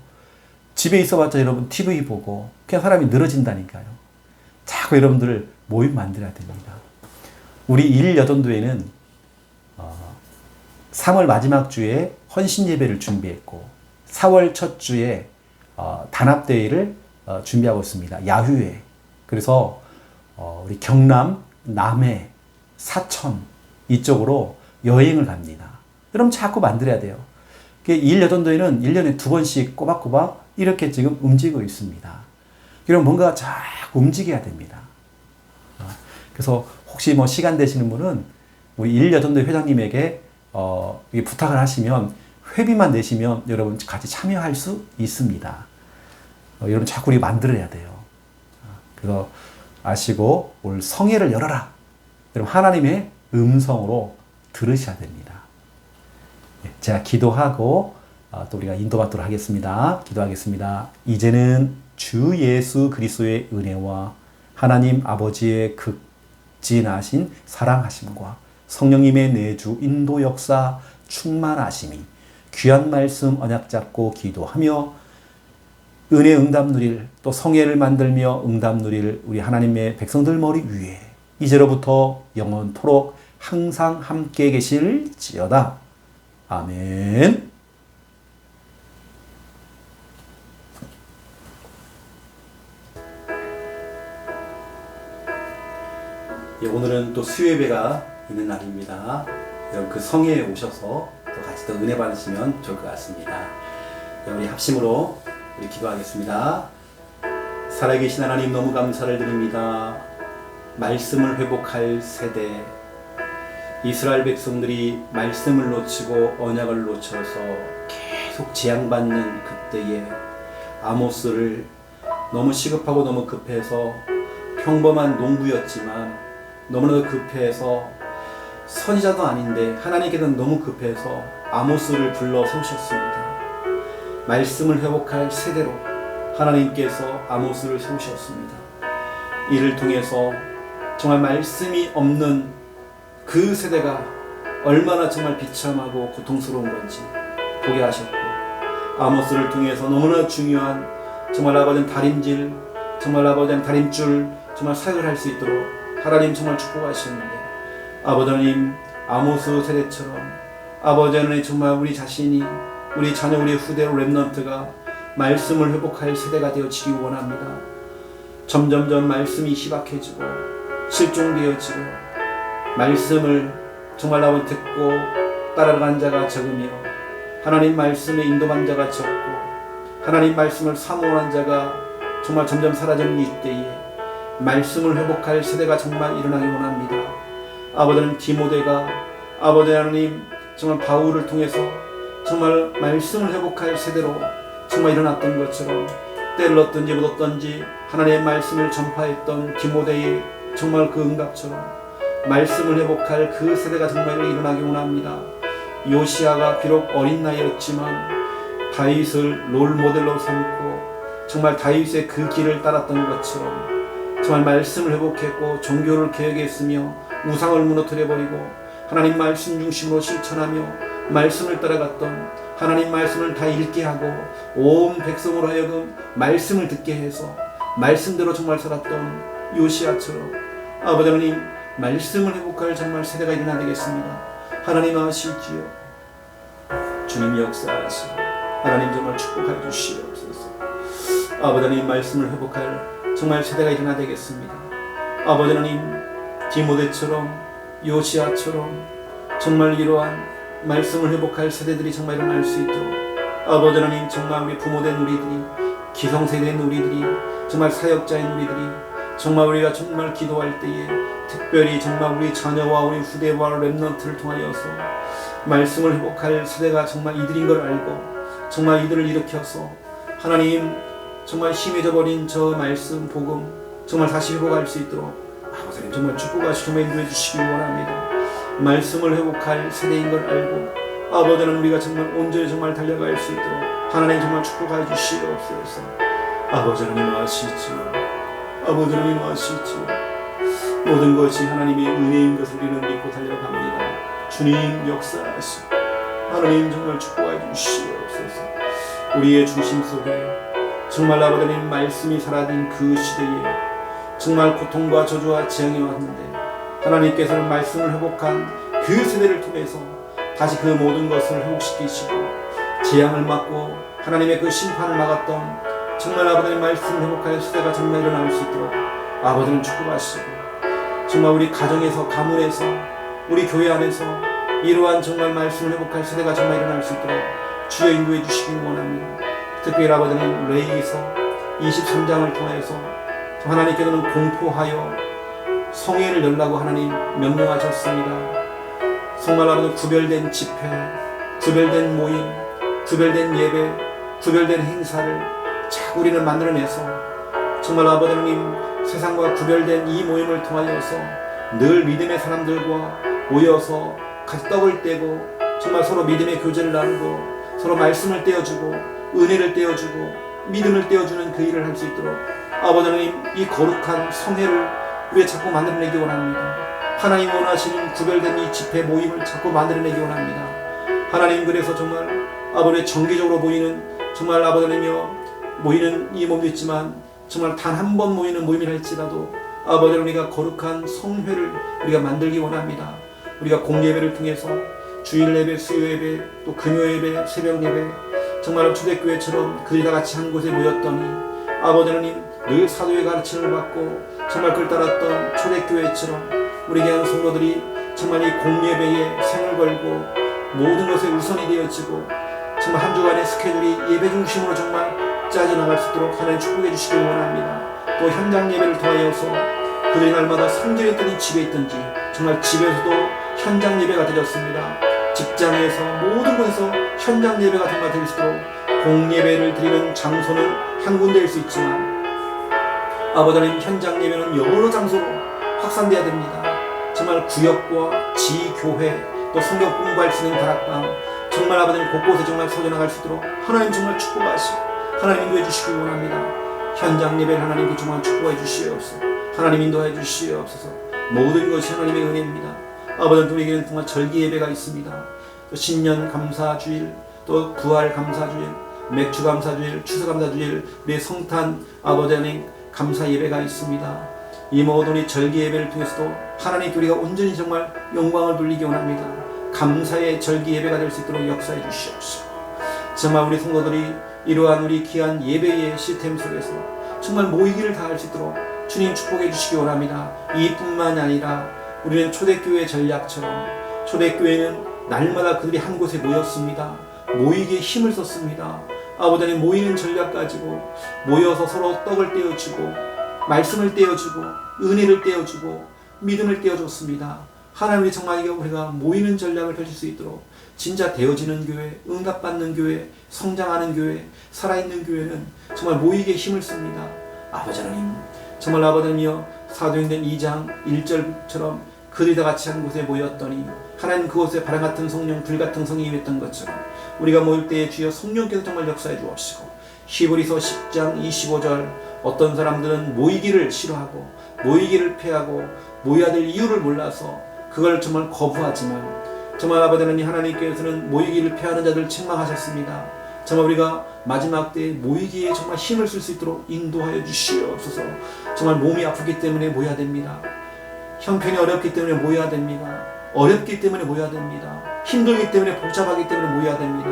집에 있어봤자 여러분 TV 보고 그냥 사람이 늘어진다니까요. 자꾸 여러분들을 모임 만들어야 됩니다. 우리 1일 여전도회는 3월 마지막 주에 헌신 예배를 준비했고 4월 첫 주에 단합대회를 준비하고 있습니다. 야휴회. 그래서 우리 경남, 남해, 사천 이쪽으로 여행을 갑니다. 여러분 자꾸 만들어야 돼요. 2일 여전도회는 1년에 2번씩 꼬박꼬박 이렇게 지금 움직이고 있습니다. 그럼 뭔가 자꾸 움직여야 됩니다. 그래서 혹시 시간 되시는 분은 우리 1일 여전도회 회장님에게 부탁을 하시면 회비만 내시면 여러분 같이 참여할 수 있습니다. 여러분 자꾸 우리 만들어야 돼요. 그래서 아시고 오늘 성회를 열어라. 여러분 하나님의 음성으로 들으셔야 됩니다. 제가 기도하고 또 우리가 인도받도록 하겠습니다. 기도하겠습니다. 이제는 주 예수 그리스도의 은혜와 하나님 아버지의 극진하신 사랑하심과 성령님의 내주 인도 역사 충만하심이 귀한 말씀 언약 잡고 기도하며 은혜 응답 누릴 또 성회를 만들며 응답 누릴 우리 하나님의 백성들 머리 위에 이제로부터 영원토록 항상 함께 계실지어다. 아멘. 오늘은 또 수요예배가 있는 날입니다. 여러분 그 성회에 오셔서 또 같이 또 은혜 받으시면 좋을 것 같습니다. 우리 합심으로 우리 기도하겠습니다. 살아계신 하나님 너무 감사를 드립니다. 말씀을 회복할 세대, 이스라엘 백성들이 말씀을 놓치고 언약을 놓쳐서 계속 재앙받는 그때에 아모스를 너무 시급하고 너무 급해서 평범한 농부였지만 너무나도 급해서 선지자도 아닌데 하나님께서는 너무 급해서 아모스를 불러 세우셨습니다. 말씀을 회복할 세대로 하나님께서 아모스를 세우셨습니다. 이를 통해서 정말 말씀이 없는 그 세대가 얼마나 정말 비참하고 고통스러운 건지 보게 하셨고, 아모스를 통해서 너무나 중요한 정말 아버지는 다림질, 정말 아버지는 다림줄 정말 사역을 할 수 있도록 하나님 정말 축복하시는데, 아버지 하나님 아모스 세대처럼 아버지 하나님 정말 우리 자신이 우리 자녀 우리 후대로 렘넌트가 말씀을 회복할 세대가 되어지기 원합니다. 점점점 말씀이 희박해지고 실종되어지고 말씀을 정말 아버지 듣고 따라가는 자가 적으며 하나님 말씀에 인도한 자가 적고 하나님 말씀을 사모하는 자가 정말 점점 사라지는 이때에 말씀을 회복할 세대가 정말 일어나기 원합니다. 아버지는 디모데가 아버지 하나님 정말 바울을 통해서 정말 말씀을 회복할 세대로 정말 일어났던 것처럼 때를 얻든지 못 얻든지 하나님의 말씀을 전파했던 디모데의 정말 그 응답처럼 말씀을 회복할 그 세대가 정말 일어나기 원합니다. 요시아가 비록 어린 나이였지만 다윗을 롤모델로 삼고 정말 다윗의 그 길을 따랐던 것처럼 정말 말씀을 회복했고 종교를 개혁했으며 우상을 무너뜨려버리고 하나님 말씀 중심으로 실천하며 말씀을 따라갔던 하나님 말씀을 다 읽게 하고 온 백성으로 하여금 말씀을 듣게 해서 말씀대로 정말 살았던 요시아처럼 아버지 하나님 말씀을 회복할 정말 세대가 일어나야 되겠습니다. 하나님 아시지요. 주님 역사하시고 하나님 정말 축복해 주시옵소서. 아버지 하나님 말씀을 회복할 정말 세대가 일어나야 되겠습니다. 아버지 하나님 디모데처럼 요시아처럼 정말 이러한 말씀을 회복할 세대들이 정말 일어날 수 있도록 아버지 하나님 정말 우리 부모된 우리들이 기성세대인 우리들이 정말 사역자인 우리들이 정말 우리가 정말 기도할 때에 특별히 정말 우리 자녀와 우리 후대와 렘넌트를 통하여서 말씀을 회복할 세대가 정말 이들인 걸 알고 정말 이들을 일으켜서 하나님 정말 심해져 버린 저 말씀 복음 정말 다시 회복할 수 있도록 아버지 하나님 정말 축복하시고 정말 인도해 주시기 원합니다. 말씀을 회복할 세대인 걸 알고 아버지 하나님 우리가 정말 온전히 정말 달려갈 수 있도록 하나님 정말 축복해 주시옵소서. 아버지 하나님 아시지요. 아버지 하나님 아시지요. 모든 것이 하나님의 은혜인 것을 우리는 믿고 달려갑니다. 주님 역사하시고 하나님 정말 축복해 주시옵소서. 우리의 중심 속에 정말 아버지 하나님 말씀이 사라진 그 시대에 정말 고통과 저주와 재앙이 왔는데 하나님께서는 말씀을 회복한 그 세대를 통해서 다시 그 모든 것을 회복시키시고 재앙을 막고 하나님의 그 심판을 막았던 정말 아버지의 말씀을 회복할 세대가 정말 일어날 수 있도록 아버지는 축복하시고 정말 우리 가정에서 가문에서 우리 교회 안에서 이러한 정말 말씀을 회복할 세대가 정말 일어날 수 있도록 주여 인도해 주시길 원합니다. 특별히 아버지는 레위기서 23장을 통해서 하나님께서는 공포하여 성회를 열라고 하나님 명령하셨습니다. 정말 아버지 구별된 집회, 구별된 모임, 구별된 예배, 구별된 행사를 자꾸 우리는 만들어내서 정말 아버지 하나님 세상과 구별된 이 모임을 통하여서 늘 믿음의 사람들과 모여서 같이 떡을 떼고 정말 서로 믿음의 교제를 나누고 서로 말씀을 떼어주고 은혜를 떼어주고 믿음을 떼어주는 그 일을 할 수 있도록 아버지 하나님 이 거룩한 성회를 우리가 자꾸 만들어내기 원합니다. 하나님 원하시는 구별된 이 집회 모임을 자꾸 만들어내기 원합니다. 하나님 그래서 정말 아버지 정기적으로 모이는 정말 아버지 하나님이여 모이는 이 몸도 있지만 정말 단 한 번 모이는 모임이라 할지라도 아버지 우리가 거룩한 성회를 우리가 만들기 원합니다. 우리가 공예배를 통해서 주일 예배, 수요 예배, 또 금요 예배, 새벽 예배 정말 초대교회처럼 그들이 다 같이 한 곳에 모였더니 아버지 하나님 늘 사도의 가르침을 받고 정말 그를 따랐던 초대교회처럼 우리 귀한 성도들이 정말 이 공예배에 생을 걸고 모든 것에 우선이 되어지고 정말 한 주간의 스케줄이 예배 중심으로 정말 짜져 나갈 수 있도록 하나님 축복해 주시길 원합니다. 또 현장 예배를 통하여서 그들이 날마다 성전에 있든지 집에 있든지 정말 집에서도 현장 예배가 되었습니다. 직장에서 모든 곳에서 현장 예배가 정말 될 수 있도록 공예배를 드리는 장소는 한 군데일 수 있지만 아버지 하나님 현장 예배는 여러 장소로 확산돼야 됩니다. 정말 구역과 지교회 또 성경 공부할 수 있는 다락방 정말 아버지 하나님 곳곳에 정말 서져나갈 수 있도록 하나님 정말 축복하시고 하나님 인도해 주시기 원합니다. 현장 예배를 하나님께 정말 축복해 주시옵소서. 하나님 인도해 주시옵소서. 모든 것이 하나님의 은혜입니다. 아버지 우리에게는 정말 절기 예배가 있습니다. 또 신년 감사주일, 또 부활 감사주일, 맥주 감사주일, 추수 감사주일, 우리의 성탄 아버지 하나님 감사 예배가 있습니다. 이 모든 이 절기 예배를 통해서도 하나님께 우리가 온전히 정말 영광을 돌리기 원합니다. 감사의 절기 예배가 될 수 있도록 역사해 주시옵소서. 정말 우리 성도들이 이러한 우리 귀한 예배의 시스템 속에서 정말 모이기를 다 할 수 있도록 주님 축복해 주시기 원합니다. 이뿐만이 아니라 우리는 초대교회 전략처럼 초대교회는 날마다 그들이 한 곳에 모였습니다. 모이기에 힘을 썼습니다. 아버지 하나님 모이는 전략 가지고 모여서 서로 떡을 떼어주고 말씀을 떼어주고 은혜를 떼어주고 믿음을 떼어줬습니다. 하나님이 정말 우리가 모이는 전략을 펼칠 수 있도록 진짜 되어지는 교회, 응답받는 교회, 성장하는 교회, 살아있는 교회는 정말 모이기에 힘을 씁니다. 아버지 하나님 정말 아버지 하나님이여 사도행전 2장 1절처럼 그들이 다 같이 한 곳에 모였더니 하나님 그곳에 바람같은 성령 불같은 성이 임했던 것처럼 우리가 모일 때에 주여 성령께서 정말 역사해 주옵시고 히브리서 10장 25절 어떤 사람들은 모이기를 싫어하고 모이기를 패하고 모여야 될 이유를 몰라서 그걸 정말 거부하지만 정말 아버지 하나님 하나님께서는 모이기를 패하는 자들을 책망하셨습니다. 정말 우리가 마지막 때에 모이기에 정말 힘을 쓸 수 있도록 인도하여 주시옵소서. 정말 몸이 아프기 때문에 모여야 됩니다. 형편이 어렵기 때문에 모여야 됩니다. 어렵기 때문에 모여야 됩니다. 힘들기 때문에 복잡하기 때문에 모여야 됩니다.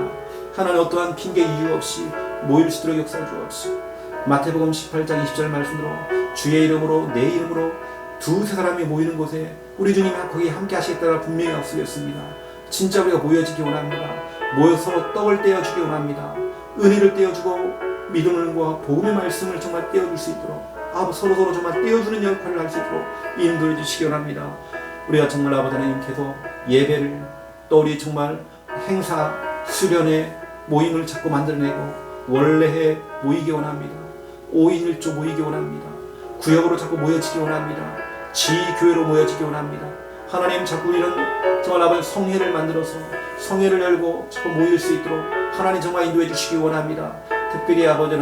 하나님 어떠한 핑계 이유 없이 모일 수 있도록 역사해 주옵소서. 마태복음 18장 20절 말씀대로 주의 이름으로 내 이름으로 두세 사람이 모이는 곳에 우리 주님이 거기 함께 하시겠다고 분명히 약속했습니다. 진짜 우리가 모여지기 원합니다. 모여서 서로 떡을 떼어주기 원합니다. 은혜를 떼어주고 믿음과 복음의 말씀을 정말 떼어줄 수 있도록 서로 정말 떼어주는 역할을 할 수 있도록 인도해 주시기 원합니다. 우리가 정말 아버지 하나님께서 예배를 또 우리 정말 행사 수련회 모임을 자꾸 만들어내고 원래에 모이기 원합니다. 5인 1조 모이기 원합니다. 구역으로 자꾸 모여지기 원합니다. 지교회로 모여지기 원합니다. 하나님 자꾸 이런 정말 아버지 성회를 만들어서 성회를 열고 자꾸 모일 수 있도록 하나님 정말 인도해 주시기 원합니다. 특별히 아버지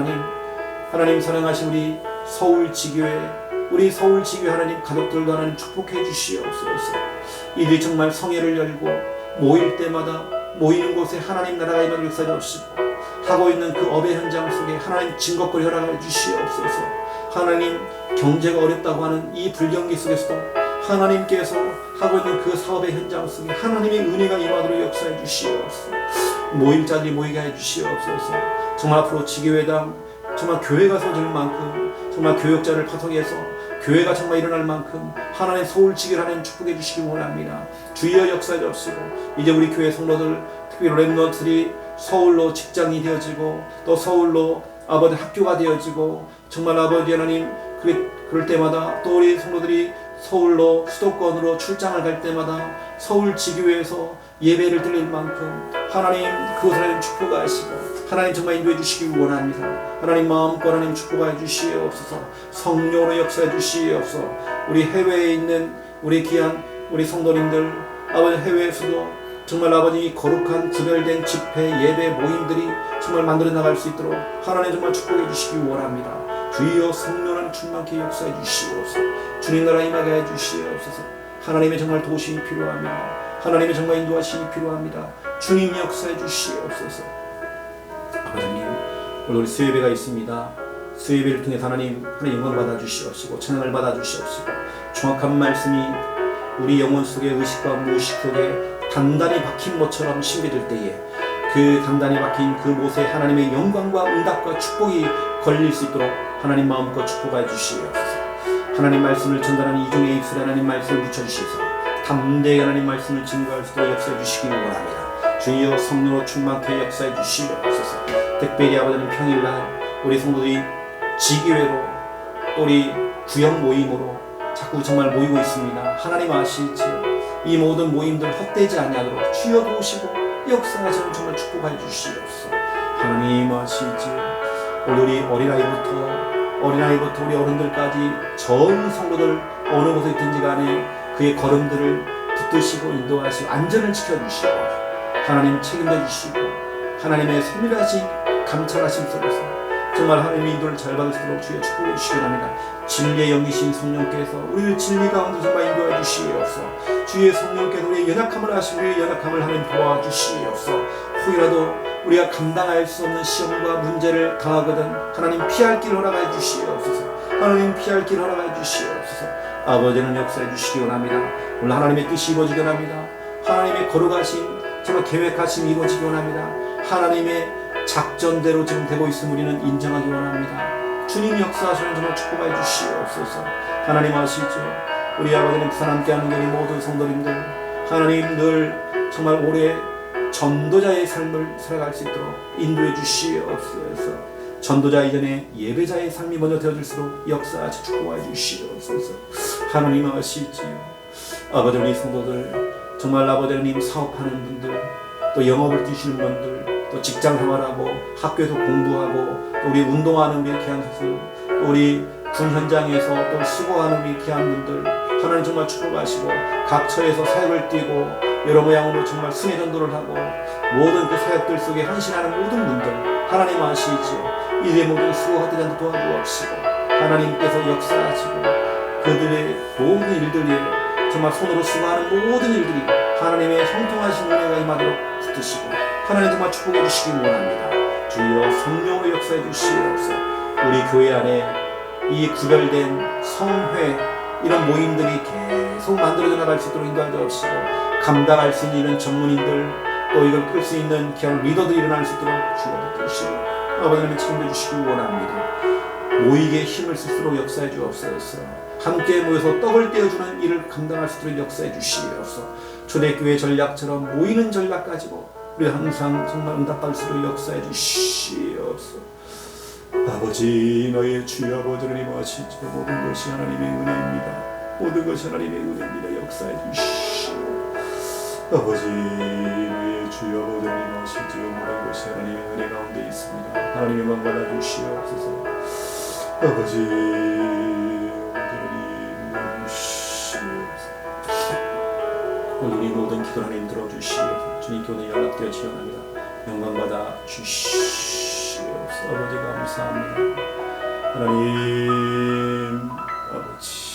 하나님 사랑하신 우리 서울지교회 우리 서울지교회 하나님 가족들도 하나님 축복해 주시옵소서. 이들이 정말 성회를 열고 모일 때마다 모이는 곳에 하나님 나라가 임하는 역사를 없이고 하고 있는 그 업의 현장 속에 하나님 증거거리 허락해 주시옵소서. 하나님 경제가 어렵다고 하는 이 불경기 속에서도 하나님께서 하고 있는 그 사업의 현장 속에 하나님의 은혜가 임하도록 역사해 주시옵소서. 모일 자들이 모이게 해 주시옵소서. 정말 앞으로 지교회당 정말 교회가 세워질 만큼 정말 교역자를 파송해서 교회가 정말 일어날 만큼 하나님 서울지교를 하나님 축복해 주시기 원합니다. 주여 역사해 주시고 이제 우리 교회 성도들 특히 렘넌트들이 서울로 직장이 되어지고 또 서울로 아버지 학교가 되어지고 정말 아버지 하나님 그럴 때마다 또 우리 성도들이 서울로 수도권으로 출장을 갈 때마다 서울지교회에서 예배를 드릴 만큼 하나님 그것을 하나님 축복하시고 하나님 정말 인도해 주시기 원합니다. 하나님 마음껏 하나님 축복해 주시옵소서. 성령으로 역사해 주시옵소서. 우리 해외에 있는 우리 귀한 우리 성도님들 아버지 해외에서도 정말 아버지 거룩한 구별된 집회 예배 모임들이 정말 만들어 나갈 수 있도록 하나님 정말 축복해 주시기 원합니다. 주여 성령을 정말 충만케 역사해 주시옵소서. 주님 나라 임하게 해 주시옵소서. 하나님의 정말 도심이 필요합니다. 하나님의 정말 인도하심이 필요합니다. 주님 역사해 주시옵소서. 아버지님, 오늘 우리 수예배가 있습니다. 수예배를 통해 하나님 영광 받아 주시옵시고 찬양을 받아 주시옵시고 정확한 말씀이 우리 영혼 속에 의식과 무의식 속에 단단히 박힌 못처럼 심겨질 때에 그 단단히 박힌 그 못에 하나님의 영광과 응답과 축복이 걸릴 수 있도록 하나님 마음껏 축복해 주시옵소서. 하나님 말씀을 전달하는 이종의 입술에 하나님 말씀을 붙여주시옵소서. 담대히 하나님 말씀을 증거할 수 있도록 역사해 주시기 원합니다. 주여 성령으로 충만케 역사해 주시옵소서. 특별히 아버지는 평일날 우리 성도들이 지기회로 또 우리 구역 모임으로 자꾸 정말 모이고 있습니다. 하나님 아시지요. 이 모든 모임들 헛되지 않도록 주여 도우시고 역사하시는 정말 축복해 주시옵소서. 하나님 아시지요. 우리 어린아이부터 우리 어른들까지 전 성도들 어느 곳에 있든지 간에 그의 걸음들을 붙드시고 인도하시고 안전을 지켜주시고 하나님 책임져 주시고 하나님의 세밀하신 감찰하심 속에서 정말 하나님의 인도를 잘 받을 수 있도록 주여 축복해 주시기 바랍니다. 진리의 영이신 성령께서 우리를 진리 가운데 정말 인도해 주시옵소서. 주의 성령께서 우리의 연약함을 아시고 우리의 연약함을 하나님 도와주시옵소서. 혹이라도 우리가 감당할 수 없는 시험과 문제를 당하거든 하나님 피할 길 허락해 주시옵소서. 하나님 피할 길 허락해 주시옵소서. 아버지는 역사해 주시기 원합니다. 오늘 하나님의 뜻이 이루어지기 원합니다. 하나님의 거룩하신 정말 계획하심이 이루어지기 원합니다. 하나님의 작전대로 지금 되고 있음 우리는 인정하기 원합니다. 주님 역사하시는 정말 축복해 주시옵소서. 하나님 아시죠? 우리 아버지는 부산 함께하는 우리 모든 성도님들 하나님 늘 정말 오래 전도자의 삶을 살아갈 수 있도록 인도해 주시옵소서. 전도자 이전에 예배자의 삶이 먼저 되어질수록 역사하시 축복해 주시옵소서. 하나님 아시지요. 아버지 우리 성도들 정말 아버지 하나님 사업하는 분들 또 영업을 뛰시는 분들 또 직장 생활하고 학교에서 공부하고 또 우리 운동하는 우리 귀한 선수 또 우리 군 현장에서 또 수고하는 우리 귀한 분들 하나님 정말 축복하시고 각 처에서 사역을 뛰고 여러 모양으로 정말 순회 전도를 하고 모든 그 사역들 속에 헌신하는 모든 분들 하나님 아시지요. 이들의 모든 수고 헛되지 않도록 도와주옵시고 하나님께서 역사하시고 그들의 모든 일들이 정말 손으로 수고하는 모든 일들이 하나님의 형통하신 은혜가 임하도록 붙드시고 하나님 정말 축복해 주시기 원합니다. 주여 성령의 역사해 주시옵소서. 우리 교회 안에 이 구별된 성회 이런 모임들이 계속 만들어져 나갈 수 있도록 인도해 주옵시고 감당할 수 있는 이런 전문인들 또 이걸 끌 수 있는 귀한 리더들이 일어날 수 있도록 주여 붙드시고 아버지 하나님 책임져 주시기 원합니다. 모이게 힘을 쓸수록 역사해 주옵소서. 함께 모여서 떡을 떼어주는 일을 감당할 수 있도록 역사해 주시옵소서. 초대교회 전략처럼 모이는 전략 가지고 우리 항상 정말 응답받을 수 있도록 역사해 주시옵소서. 아버지 너의 주여 아버지를 임하시죠. 모든 것이 하나님의 은혜입니다. 모든 것이 하나님의 은혜입니다. 역사해 주시오. 아버지 너의 주여 아버지를 임하시죠. 모든 것이 하나님의 은혜 가운데 있습니다. 하나님의 영광 받아 주시옵소서. 아버지 오늘 우리 모든 기도 하나님 들어주시옵소서. 주님께 오늘 연락되어 지원합니다. 영광 받아 주시옵소서. 아버지 감사합니다. 하나님 아버지